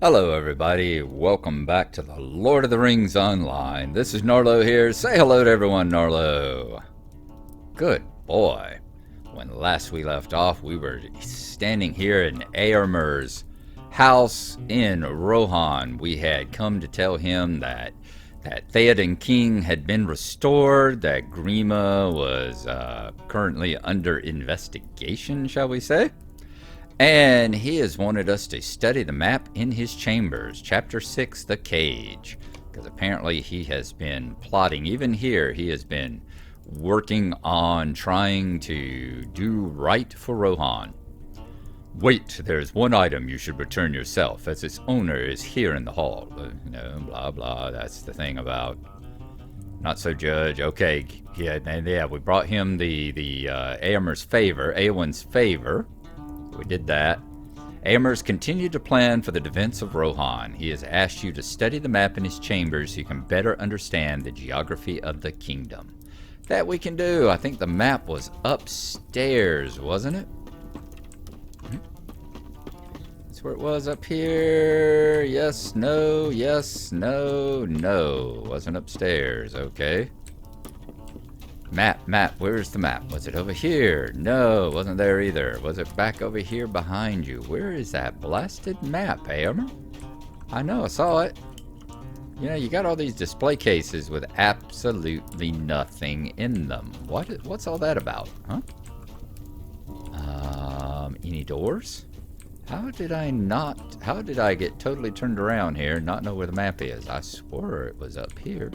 Hello everybody, welcome back to the Lord of the Rings Online. This is Gnarlo here. Say hello to everyone, Gnarlo. Good boy. When last we left off, we were standing here in Eomer's house in Rohan. We had come to tell him that Theoden King had been restored, that Grima was currently under investigation, shall we say? And he has wanted us to study the map in his chambers, Chapter 6, The Cage. Because apparently he has been plotting, even here, he has been working on trying to do right for Rohan. Wait, there's one item you should return yourself, as its owner is here in the hall. Blah, blah, that's the thing about not so judge. Okay, yeah, we brought him the Eomer's favor, Eowyn's favor. We did that. Eomer's continued to plan for the defense of Rohan. He has asked you to study the map in his chambers so you can better understand the geography of the kingdom. That we can do. I think the map was upstairs, wasn't it? That's where it was, up here. Yes, no, no. Wasn't upstairs, okay. Map, where's the map? Was it over here? No, wasn't there either. Was it back over here behind you? Where is that blasted map, Eomer? I know, I saw it. You know, you got all these display cases with absolutely nothing in them. What's all that about, huh? Any doors? How did I get totally turned around here and not know where the map is? I swore it was up here.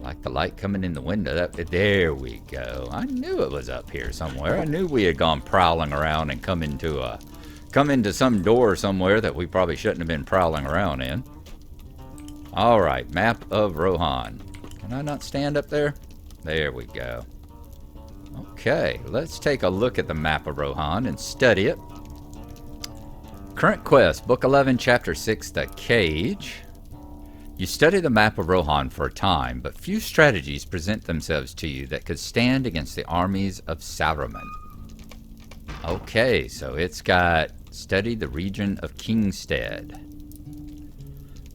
Like the light coming in the window. There we go. I knew it was up here somewhere. I knew we had gone prowling around and come into some door somewhere that we probably shouldn't have been prowling around in. Alright, map of Rohan. Can I not stand up there? There we go. Okay, let's take a look at the map of Rohan and study it. Current quest, Book 11, Chapter 6, The Cage. You study the map of Rohan for a time, but few strategies present themselves to you that could stand against the armies of Saruman. Okay, so it's got study the region of Kingstead.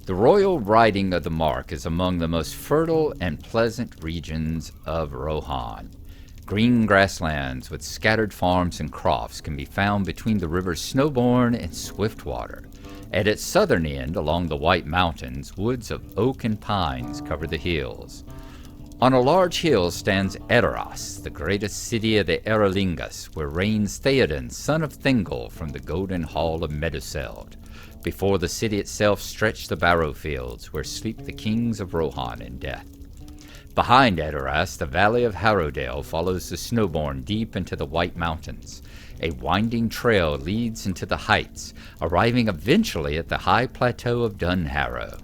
The royal riding of the Mark is among the most fertile and pleasant regions of Rohan. Green grasslands with scattered farms and crofts can be found between the rivers Snowborn and Swiftwater. At its southern end, along the White Mountains, woods of oak and pines cover the hills. On a large hill stands Edoras, the greatest city of the Erelingus, where reigns Theoden, son of Thingol, from the Golden Hall of Meduseld. Before the city itself stretch the Barrow Fields, where sleep the kings of Rohan in death. Behind Edoras, the valley of Harrowdale follows the Snowborn deep into the White Mountains. A winding trail leads into the heights, arriving eventually at the high plateau of Dunharrow.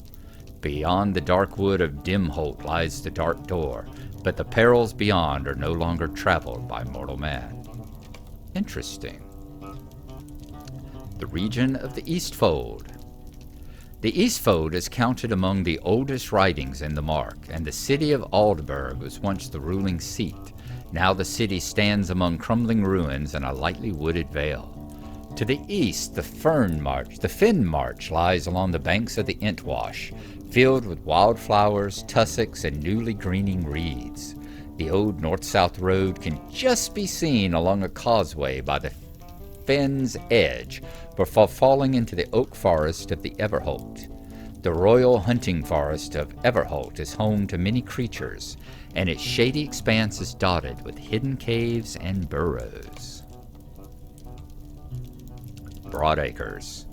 Beyond the dark wood of Dimholt lies the Dark Door, but the perils beyond are no longer traveled by mortal man. Interesting. The region of the Eastfold. The Eastfold is counted among the oldest writings in the Mark, and the city of Aldburg was once the ruling seat. Now the city stands among crumbling ruins in a lightly wooded vale. To the east, the Fen March lies along the banks of the Entwash, filled with wildflowers, tussocks, and newly greening reeds. The old north-south road can just be seen along a causeway by the Fen's edge before falling into the oak forest of the Everholt. The royal hunting forest of Everholt is home to many creatures, and its shady expanse is dotted with hidden caves and burrows. Broadacres.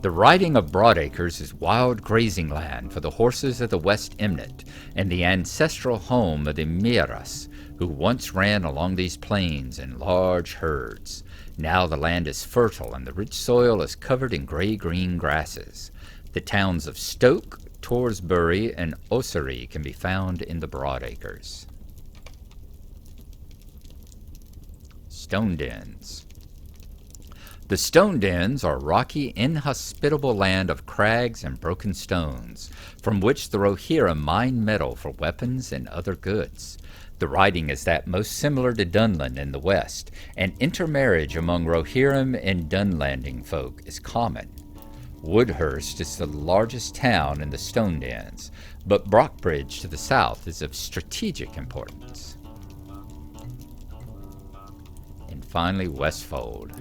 The riding of Broadacres is wild grazing land for the horses of the West Emnet and the ancestral home of the Mearas, who once ran along these plains in large herds. Now the land is fertile and the rich soil is covered in gray-green grasses. The towns of Stoke, Torsbury, and Ossory can be found in the Broadacres. Stone Dens. The Stone Dens are rocky, inhospitable land of crags and broken stones, from which the Rohirrim mine metal for weapons and other goods. The writing is that most similar to Dunland in the west, and intermarriage among Rohirrim and Dunlanding folk is common. Woodhurst is the largest town in the Stone Dens, but Brockbridge to the south is of strategic importance. And finally, Westfold.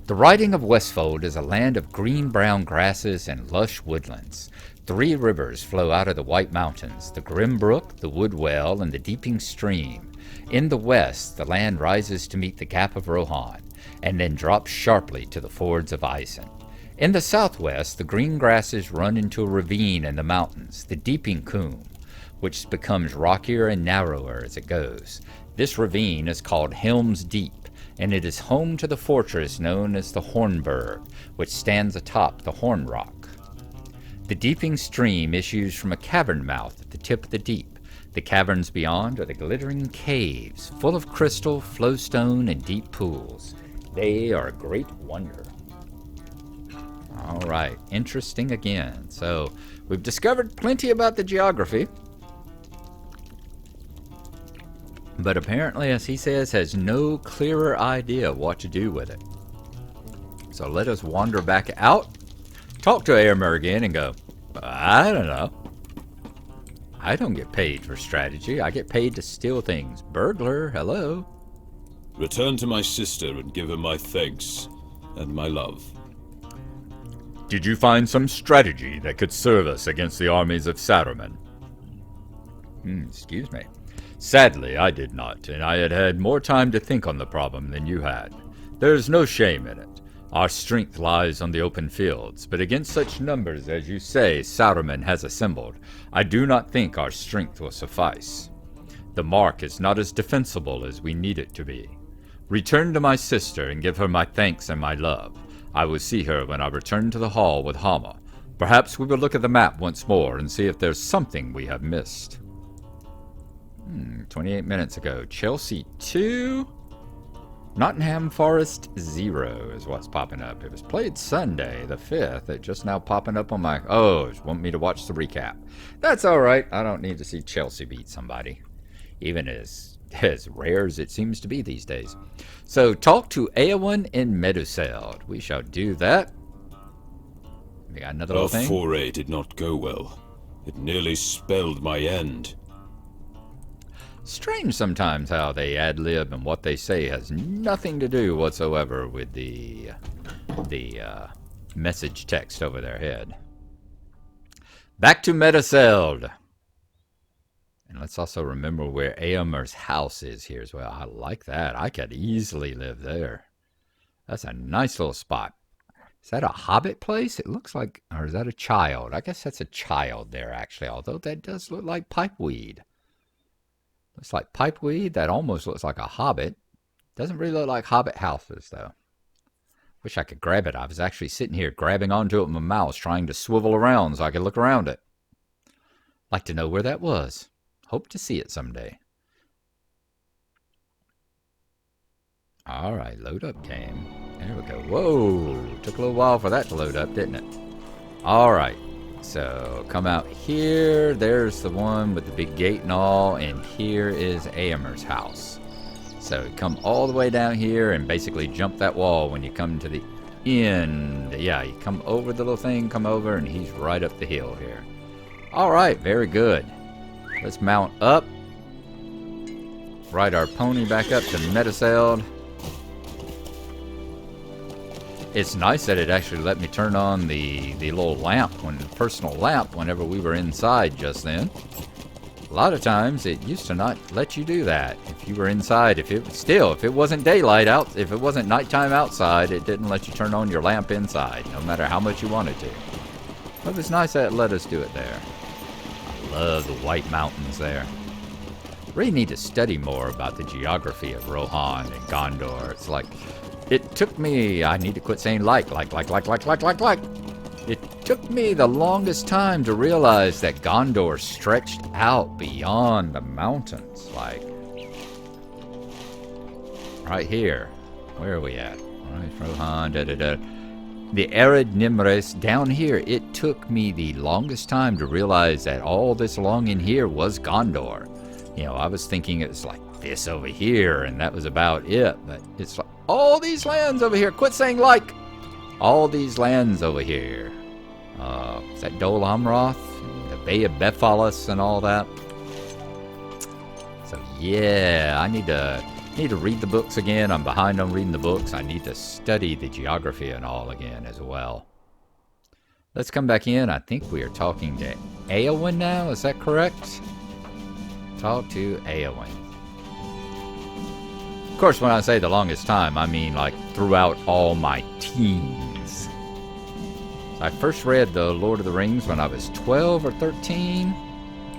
The writing of Westfold is a land of green-brown grasses and lush woodlands. 3 rivers flow out of the White Mountains, the Grim Brook, the Woodwell, and the Deeping Stream. In the west, the land rises to meet the Gap of Rohan, and then drops sharply to the fords of Isen. In the southwest, the green grasses run into a ravine in the mountains, the Deeping Coombe, which becomes rockier and narrower as it goes. This ravine is called Helm's Deep, and it is home to the fortress known as the Hornburg, which stands atop the Horn Rock. The Deeping Stream issues from a cavern mouth at the tip of the deep. The caverns beyond are the glittering caves, full of crystal, flowstone, and deep pools. They are a great wonder. All right, interesting again. So, we've discovered plenty about the geography, but apparently, as he says, has no clearer idea of what to do with it. So let us wander back out, talk to Éomer again, and go, I don't know. I don't get paid for strategy. I get paid to steal things. Burglar, hello. Return to my sister and give her my thanks and my love. Did you find some strategy that could serve us against the armies of Saruman? Excuse me. Sadly, I did not, and I had had more time to think on the problem than you had. There is no shame in it. Our strength lies on the open fields, but against such numbers as you say Saruman has assembled, I do not think our strength will suffice. The mark is not as defensible as we need it to be. Return to my sister and give her my thanks and my love. I will see her when I return to the hall with Hama. Perhaps we will look at the map once more and see if there's something we have missed. 28 minutes ago. Chelsea 2, Nottingham Forest 0 is what's popping up. It was played Sunday, the 5th. It's just now popping up on my... Oh, want me to watch the recap. That's all right. I don't need to see Chelsea beat somebody, even as rare as it seems to be these days. So, talk to Éowyn in Meduseld. We shall do that. We got another little thing. Our foray did not go well. It nearly spelled my end. Strange sometimes how they ad-lib and what they say has nothing to do whatsoever with the message text over their head. Back to Meduseld. And let's also remember where Éomer's house is here as well. I like that. I could easily live there. That's a nice little spot. Is that a hobbit place? It looks like, or is that a child? I guess that's a child there, actually, although that does look like pipeweed. Looks like pipeweed. That almost looks like a hobbit. Doesn't really look like hobbit houses, though. Wish I could grab it. I was actually sitting here grabbing onto it with my mouse, trying to swivel around so I could look around it. Like to know where that was. Hope to see it someday. Alright, load up game. There we go. Whoa! Took a little while for that to load up, didn't it? Alright. So, come out here. There's the one with the big gate and all. And here is Éomer's house. So, come all the way down here and basically jump that wall when you come to the end. Yeah, you come over the little thing, come over, and he's right up the hill here. Alright, very good. Let's mount up. Ride our pony back up to Meduseld. It's nice that it actually let me turn on the little lamp, the personal lamp, whenever we were inside just then. A lot of times it used to not let you do that if you were inside. If it wasn't daylight out, if it wasn't nighttime outside, it didn't let you turn on your lamp inside, no matter how much you wanted to. But it's nice that it let us do it there. I love the White Mountains there. Really need to study more about the geography of Rohan and Gondor. It's like, it took me, I need to quit saying like. It took me the longest time to realize that Gondor stretched out beyond the mountains. Like, right here. Where are we at? Alright, Rohan, da-da-da. The arid Nimres down here, it took me the longest time to realize that all this along in here was Gondor. You know, I was thinking it was like this over here, and that was about it. But it's like all these lands over here. Quit saying like. All these lands over here. Is that Dol Amroth? The Bay of Bephalis and all that? So yeah, I need to read the books again. I'm behind on reading the books. I need to study the geography and all again as well. Let's come back in. I think we are talking to Éowyn now. Is that correct? Talk to Éowyn. Of course, when I say the longest time, I mean like throughout all my teens. I first read The Lord of the Rings when I was 12 or 13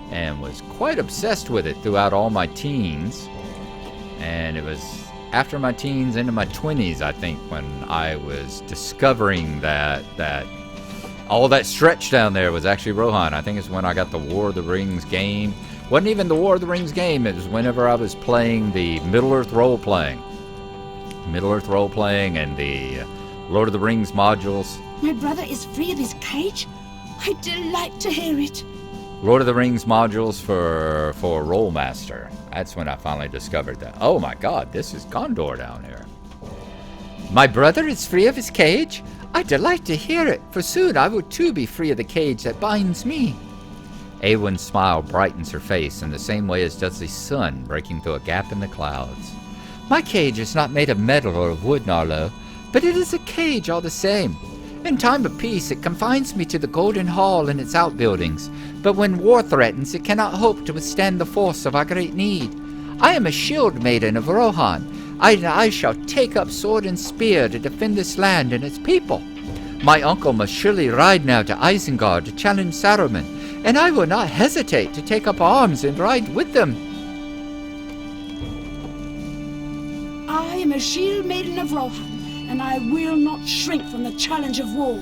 and was quite obsessed with it throughout all my teens. And it was after my teens, into my 20s, I think, when I was discovering that all that stretch down there was actually Rohan. I think it's when I got the War of the Rings game. Wasn't even the War of the Rings game. It was whenever I was playing the Middle-earth role-playing. Middle-earth role-playing and the Lord of the Rings modules. My brother is free of his cage? I delight to hear it. Lord of the Rings modules for Rollmaster. That's when I finally discovered that. Oh my god, this is Gondor down here. My brother is free of his cage? I delight to hear it, for soon I will too be free of the cage that binds me. Éowyn's smile brightens her face in the same way as does the sun breaking through a gap in the clouds. My cage is not made of metal or of wood, Gnarlo, but it is a cage all the same. In time of peace, it confines me to the Golden Hall and its outbuildings, but when war threatens, it cannot hope to withstand the force of our great need. I am a shield maiden of Rohan. I shall take up sword and spear to defend this land and its people. My uncle must surely ride now to Isengard to challenge Saruman, and I will not hesitate to take up arms and ride with them. I am a shield maiden of Rohan, and I will not shrink from the challenge of war.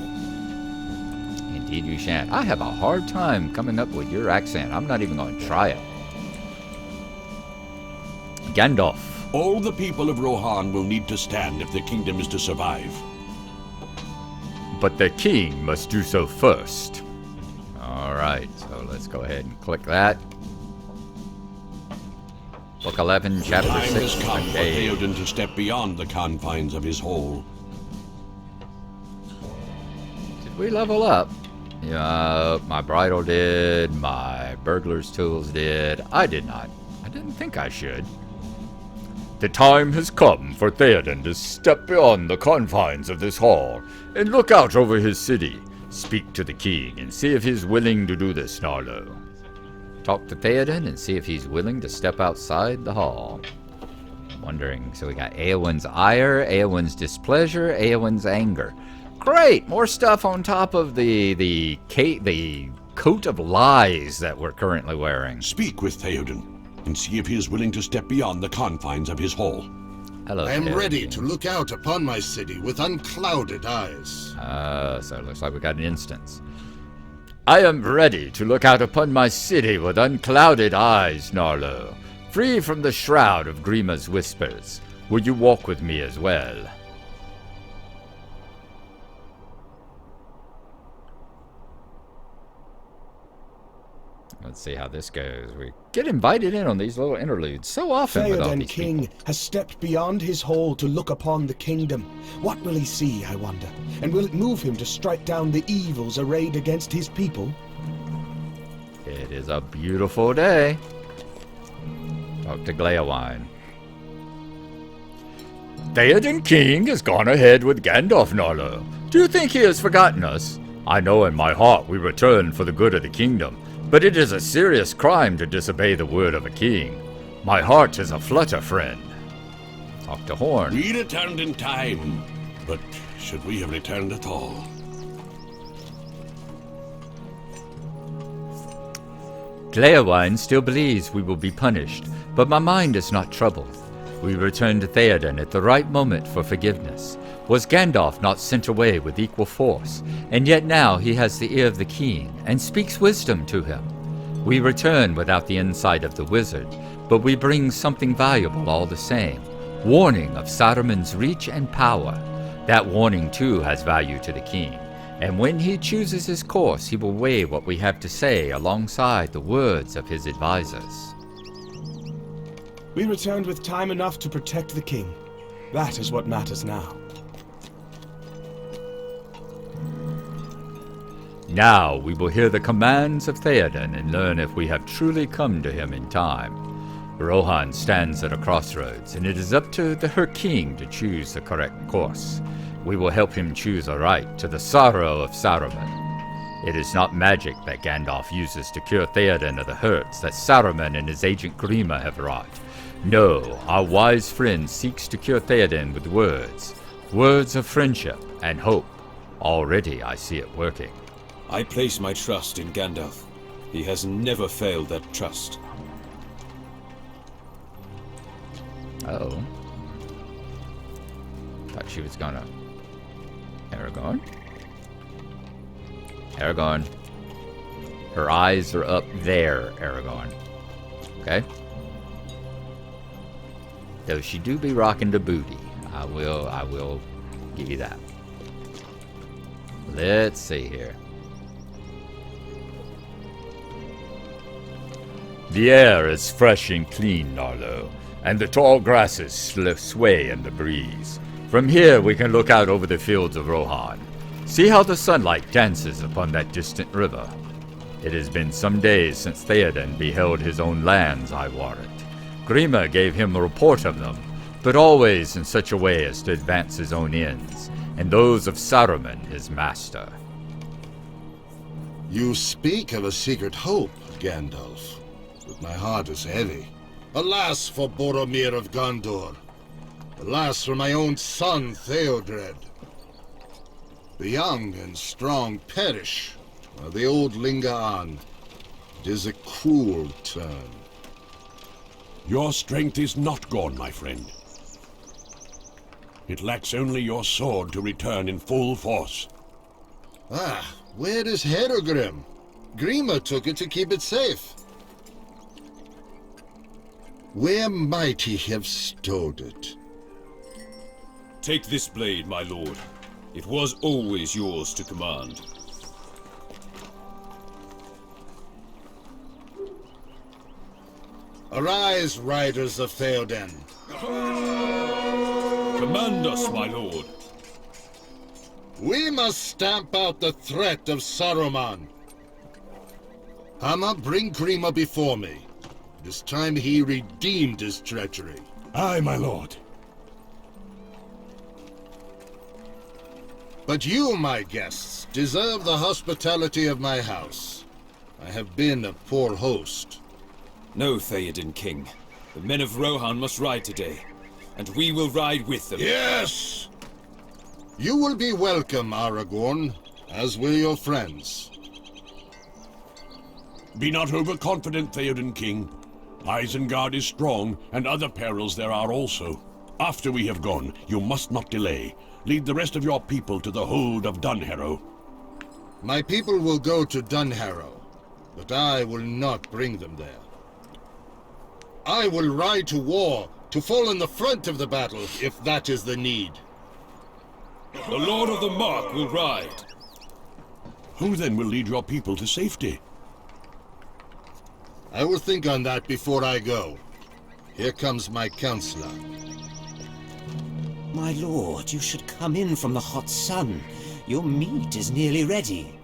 Indeed you shan't. I have a hard time coming up with your accent. I'm not even going to try it. Gandalf. All the people of Rohan will need to stand if the kingdom is to survive. But the king must do so first. Alright, so let's go ahead and click that. Book 11, Chapter 6. The time has come for Theoden to step beyond the confines of his hole. Did we level up? Yeah, my bridle did, my burglar's tools did. I did not. I didn't think I should. The time has come for Theoden to step beyond the confines of this hall and look out over his city. Speak to the king and see if he's willing to do this, Gnarlo. Talk to Theoden and see if he's willing to step outside the hall. I'm wondering, so we got Éowyn's ire, Éowyn's displeasure, Éowyn's anger. Great! More stuff on top of the coat of lies that we're currently wearing. Speak with Theoden and see if he is willing to step beyond the confines of his hall. Hello, I am Theoden. ready to look out upon my city with unclouded eyes. So it looks like we got an instance. I am ready to look out upon my city with unclouded eyes, Gnarlo, free from the shroud of Grima's whispers. Will you walk with me as well? Let's see how this goes. We get invited in on these little interludes so often with all Theoden these King people. has stepped beyond his hall to look upon the kingdom. What will he see, I wonder? And will it move him to strike down the evils arrayed against his people? It is a beautiful day. Talk to Gleowine. Theoden King has gone ahead with Gandalf, Gnarlo. Do you think he has forgotten us? I know in my heart we return for the good of the kingdom, but it is a serious crime to disobey the word of a king. My heart is aflutter, friend. Talk to Horn. We returned in time, but should we have returned at all? Gleowine still believes we will be punished, but my mind is not troubled. We return to Theoden at the right moment for forgiveness. Was Gandalf not sent away with equal force? And yet now he has the ear of the king, and speaks wisdom to him. We return without the insight of the wizard, but we bring something valuable all the same. Warning of Saruman's reach and power. That warning too has value to the king, and when he chooses his course, he will weigh what we have to say alongside the words of his advisors. We returned with time enough to protect the king. That is what matters now. Now we will hear the commands of Theoden and learn if we have truly come to him in time. Rohan stands at a crossroads, and it is up to her king to choose the correct course. We will help him choose aright, to the sorrow of Saruman. It is not magic that Gandalf uses to cure Theoden of the hurts that Saruman and his agent Grima have wrought. No, our wise friend seeks to cure Theoden with words. Words of friendship and hope. Already I see it working. I place my trust in Gandalf. He has never failed that trust. Oh. Thought she was gonna... Aragorn? Aragorn. Her eyes are up there, Aragorn. Okay? Though she do be rocking the booty. I will give you that. Let's see here. The air is fresh and clean, Gnarlo, and the tall grasses sway in the breeze. From here we can look out over the fields of Rohan. See how the sunlight dances upon that distant river. It has been some days since Theoden beheld his own lands, I warrant. Grima gave him a report of them, but always in such a way as to advance his own ends, and those of Saruman, his master. You speak of a secret hope, Gandalf, but my heart is heavy. Alas for Boromir of Gondor. Alas for my own son, Theodred. The young and strong perish, while the old linger on. It is a cruel turn. Your strength is not gone, my friend. It lacks only your sword to return in full force. Ah, where is Herogrim? Grima took it to keep it safe. Where might he have stowed it? Take this blade, my lord. It was always yours to command. Arise, riders of Theoden. Command us, my lord. We must stamp out the threat of Saruman. Hama, bring Grima before me. It is time he redeemed his treachery. Aye, my lord. But you, my guests, deserve the hospitality of my house. I have been a poor host. No, Theoden King. The men of Rohan must ride today, and we will ride with them. Yes! You will be welcome, Aragorn, as will your friends. Be not overconfident, Theoden King. Isengard is strong, and other perils there are also. After we have gone, you must not delay. Lead the rest of your people to the hold of Dunharrow. My people will go to Dunharrow, but I will not bring them there. I will ride to war, to fall in the front of the battle, if that is the need. The Lord of the Mark will ride. Who then will lead your people to safety? I will think on that before I go. Here comes my counselor. My lord, you should come in from the hot sun. Your meat is nearly ready.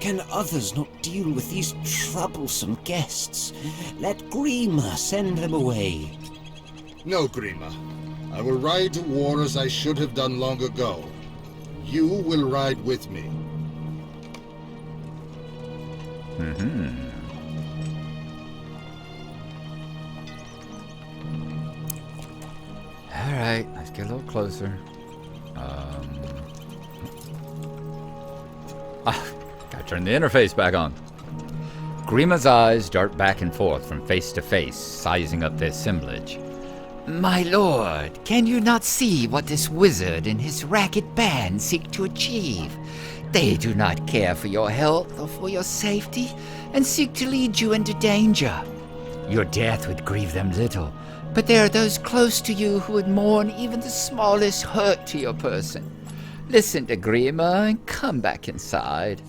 Can others not deal with these troublesome guests? Let Grima send them away. No, Grima. I will ride to war as I should have done long ago. You will ride with me. Alright, let's get a little closer. Gotta turn the interface back on. Grima's eyes dart back and forth from face to face, sizing up the assemblage. My lord, can you not see what this wizard and his ragged band seek to achieve? They do not care for your health or for your safety, and seek to lead you into danger. Your death would grieve them little, But there are those close to you who would mourn even the smallest hurt to your person. Listen to Grima and come back inside.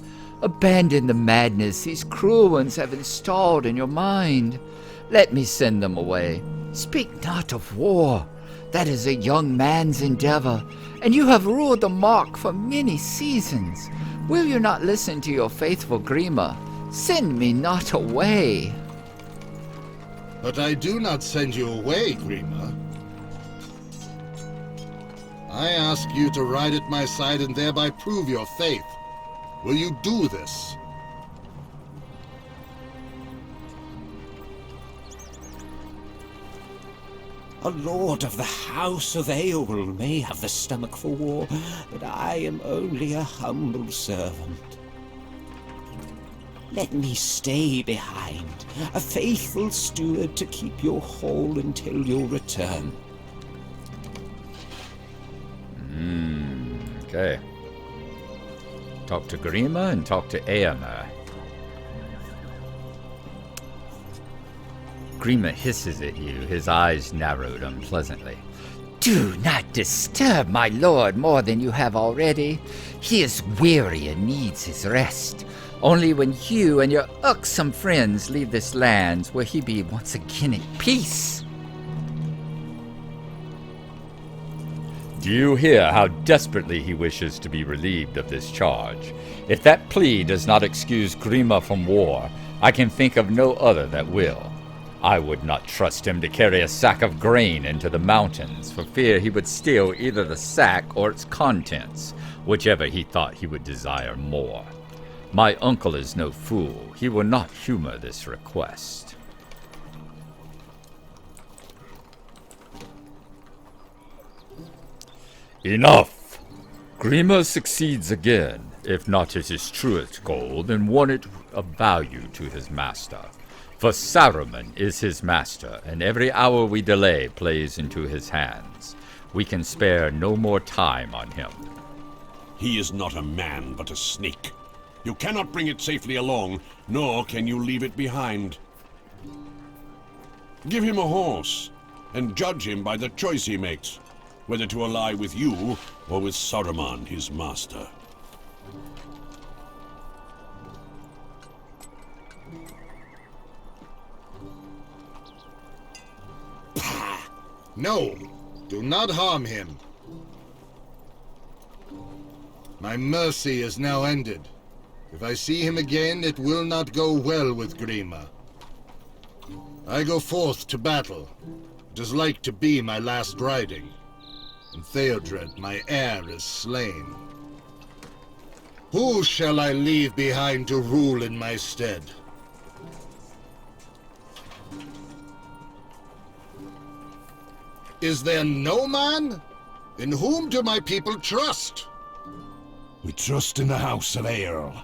Abandon the madness these cruel ones have installed in your mind. Let me send them away. Speak not of war. That is a young man's endeavor, and you have ruled the mark for many seasons. Will you not listen to your faithful Grima? Send me not away. But I do not send you away, Grima. I ask you to ride at my side and thereby prove your faith. Will you do this? A lord of the House of Aeol may have the stomach for war, but I am only a humble servant. Let me stay behind, a faithful steward to keep your hall until your return. Okay. Talk to Grima and talk to Eomer. Grima hisses at you, his eyes narrowed unpleasantly. Do not disturb my lord more than you have already. He is weary and needs his rest. Only when you and your irksome friends leave this land will he be once again at peace. Do you hear how desperately he wishes to be relieved of this charge? If that plea does not excuse Grima from war, I can think of no other that will. I would not trust him to carry a sack of grain into the mountains, for fear he would steal either the sack or its contents, whichever he thought he would desire more. My uncle is no fool. He will not humor this request. Enough! Grima succeeds again. If not at his truest goal, then one it of value to his master. For Saruman is his master, and every hour we delay plays into his hands. We can spare no more time on him. He is not a man, but a snake. You cannot bring it safely along, nor can you leave it behind. Give him a horse, and judge him by the choice he makes, whether to ally with you or with Saruman, his master. No, do not harm him. My mercy is now ended. If I see him again, it will not go well with Grima. I go forth to battle. It is like to be my last riding. And Theodred, my heir, is slain. Who shall I leave behind to rule in my stead? Is there no man? In whom do my people trust? We trust in the House of Aeol.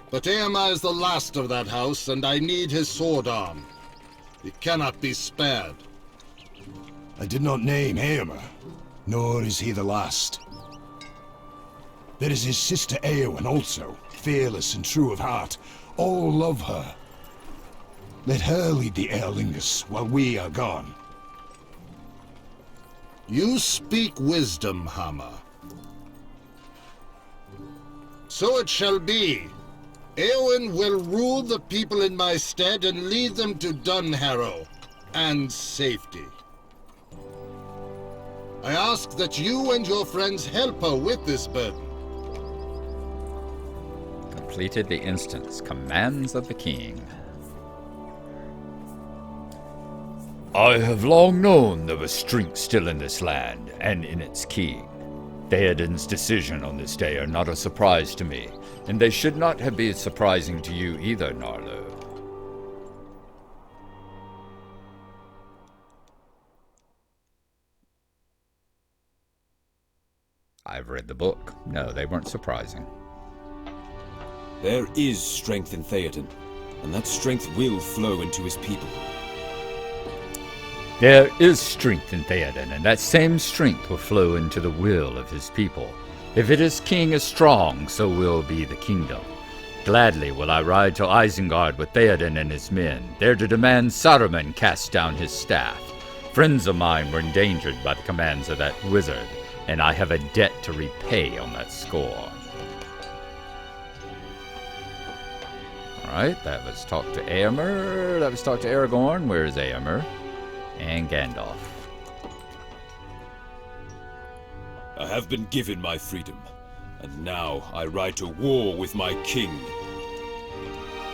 But Eomer is the last of that house, and I need his sword arm. He cannot be spared. I did not name Eomer, nor is he the last. There is his sister Eowyn also, fearless and true of heart. All love her. Let her lead the Aerlingus while we are gone. You speak wisdom, Hammer. So it shall be. Eowyn will rule the people in my stead and lead them to Dunharrow and safety. I ask that you and your friends help her with this burden. Completed the instance. Commands of the king. I have long known there was strength still in this land, and in its king. Theoden's decision on this day are not a surprise to me, and they should not have been surprising to you either, Gnarlo. I've read the book. No, they weren't surprising. There is strength in Theoden, and that strength will flow into his people. There is strength in Theoden, and that same strength will flow into the will of his people. If his king is strong, so will be the kingdom. Gladly will I ride to Isengard with Theoden and his men, there to demand Saruman cast down his staff. Friends of mine were endangered by the commands of that wizard, and I have a debt to repay on that score. Alright, that was talk to Éomer, that was talk to Aragorn. Where's Éomer? And Gandalf. I have been given my freedom, and now I ride to war with my king.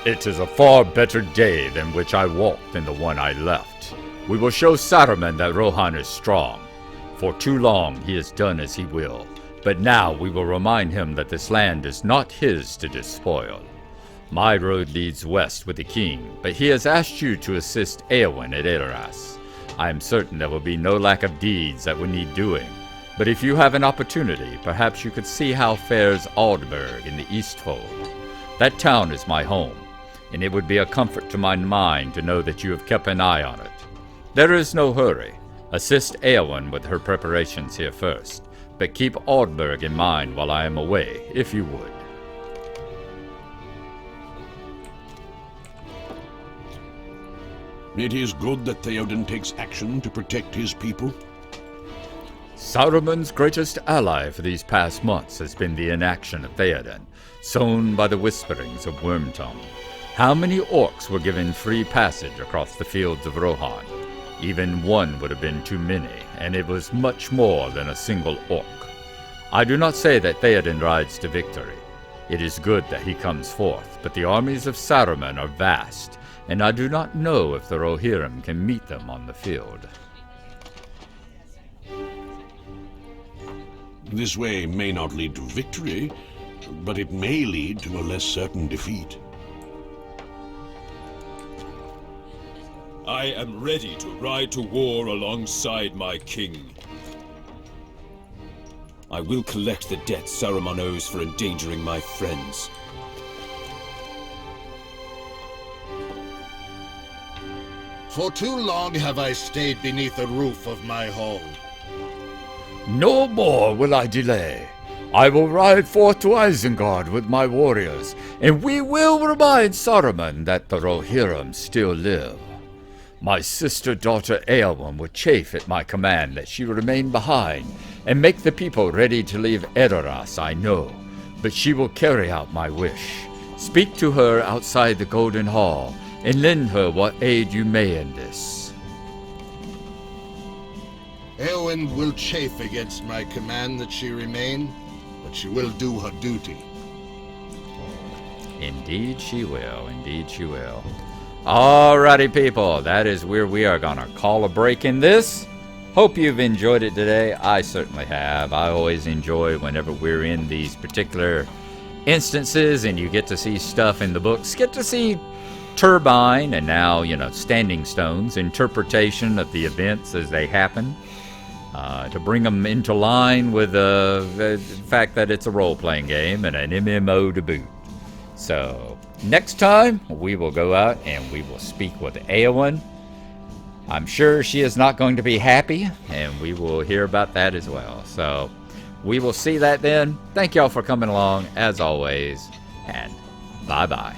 It is a far better day than which I walked than the one I left. We will show Saruman that Rohan is strong. For too long he has done as he will, but now we will remind him that this land is not his to despoil. My road leads west with the king, but he has asked you to assist Éowyn at Edoras. I am certain there will be no lack of deeds that will need doing, but if you have an opportunity, perhaps you could see how fares Aldburg in the Eastfold. That town is my home, and it would be a comfort to my mind to know that you have kept an eye on it. There is no hurry. Assist Éowyn with her preparations here first, but keep Aldburg in mind while I am away, if you would. It is good that Theoden takes action to protect his people. Saruman's greatest ally for these past months has been the inaction of Theoden, sown by the whisperings of Wormtongue. How many orcs were given free passage across the fields of Rohan? Even one would have been too many, and it was much more than a single orc. I do not say that Theoden rides to victory. It is good that he comes forth, but the armies of Saruman are vast, and I do not know if the Rohirrim can meet them on the field. This way may not lead to victory, but it may lead to a less certain defeat. I am ready to ride to war alongside my king. I will collect the debt Saruman owes for endangering my friends. For too long have I stayed beneath the roof of my home. No more will I delay. I will ride forth to Isengard with my warriors, and we will remind Saruman that the Rohirrim still live. My sister-daughter Éowyn would chafe at my command that she remain behind and make the people ready to leave Edoras, I know, but she will carry out my wish. Speak to her outside the Golden Hall, and lend her what aid you may in this. Éowyn will chafe against my command that she remain, but she will do her duty. Indeed she will, indeed she will. Alrighty people, that is where we are gonna call a break in this. Hope you've enjoyed it today. I certainly have. I always enjoy whenever we're in these particular instances and you get to see stuff in the books. Get to see Turbine and now, Standing Stone's interpretation of the events as they happen. To bring them into line with the fact that it's a role-playing game and an MMO to boot. So, next time, we will go out and we will speak with Éowyn. I'm sure she is not going to be happy, and we will hear about that as well. So, we will see that then. Thank y'all for coming along, as always, and bye-bye.